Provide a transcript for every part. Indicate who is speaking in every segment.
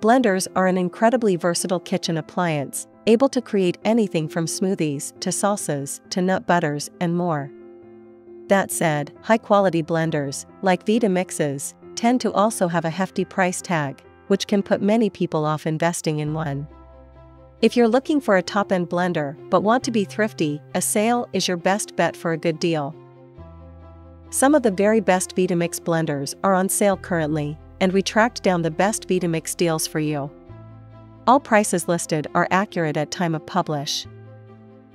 Speaker 1: Blenders are an incredibly versatile kitchen appliance, able to create anything from smoothies to salsas to nut butters and more. That said, high-quality blenders, like Vitamixes, tend to also have a hefty price tag, which can put many people off investing in one. If you're looking for a top-end blender but want to be thrifty, a sale is your best bet for a good deal. Some of the very best Vitamix blenders are on sale currently, and we tracked down the best Vitamix deals for you. All prices listed are accurate at time of publish.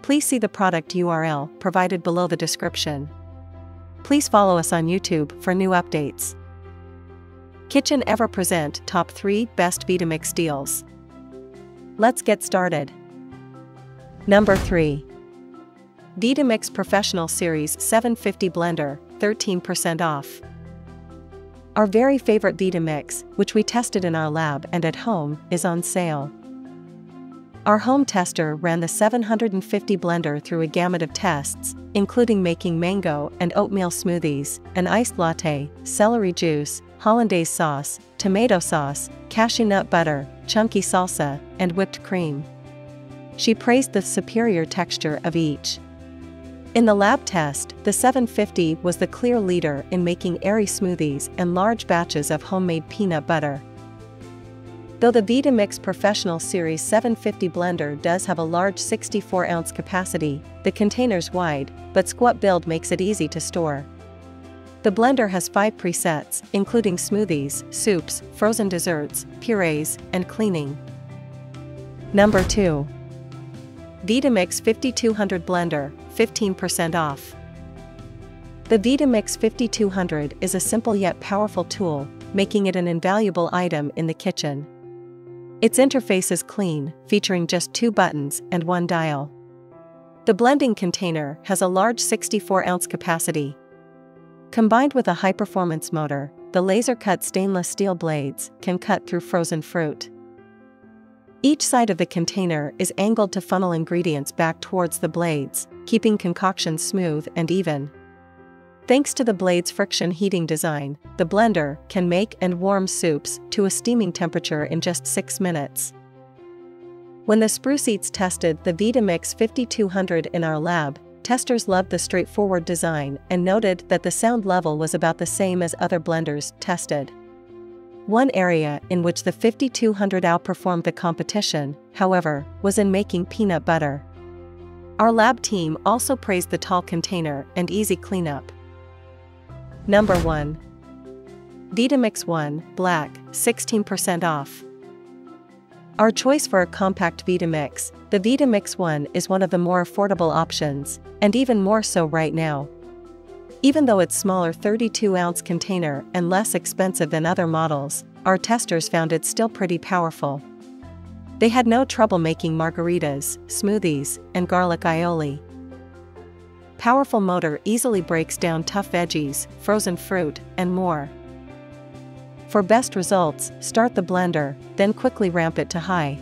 Speaker 1: Please see the product URL provided below the description. Please follow us on YouTube for new updates. Kitchen Ever present Top 3 Best Vitamix Deals. Let's get started. Number 3. Vitamix Professional Series 750 Blender, 13% off. Our very favorite Vitamix, which we tested in our lab and at home, is on sale. Our home tester ran the 750 blender through a gamut of tests, including making mango and oatmeal smoothies, an iced latte, celery juice, hollandaise sauce, tomato sauce, cashew nut butter, chunky salsa, and whipped cream. She praised the superior texture of each. In the lab test, the 750 was the clear leader in making airy smoothies and large batches of homemade peanut butter. Though the Vitamix Professional Series 750 blender does have a large 64-ounce capacity, the container's wide, but squat build makes it easy to store. The blender has 5 presets, including smoothies, soups, frozen desserts, purees, and cleaning. Number 2. Vitamix 5200 Blender, 15% off. The Vitamix 5200 is a simple yet powerful tool, making it an invaluable item in the kitchen. Its interface is clean, featuring just 2 buttons and 1 dial. The blending container has a large 64-ounce capacity. Combined with a high-performance motor, the laser-cut stainless steel blades can cut through frozen fruit. Each side of the container is angled to funnel ingredients back towards the blades, keeping concoctions smooth and even. Thanks to the blade's friction heating design, the blender can make and warm soups to a steaming temperature in just 6 minutes. When the Spruce Eats tested the Vitamix 5200 in our lab, testers loved the straightforward design and noted that the sound level was about the same as other blenders tested. One area in which the 5200 outperformed the competition, however, was in making peanut butter. Our lab team also praised the tall container and easy cleanup. Number 1. Vitamix ONE, Black, 16% off. Our choice for a compact Vitamix, the Vitamix ONE is one of the more affordable options, and even more so right now. Even though its smaller 32-ounce container and less expensive than other models, our testers found it still pretty powerful. They had no trouble making margaritas, smoothies, and garlic aioli. Powerful motor easily breaks down tough veggies, frozen fruit, and more. For best results, start the blender, then quickly ramp it to high.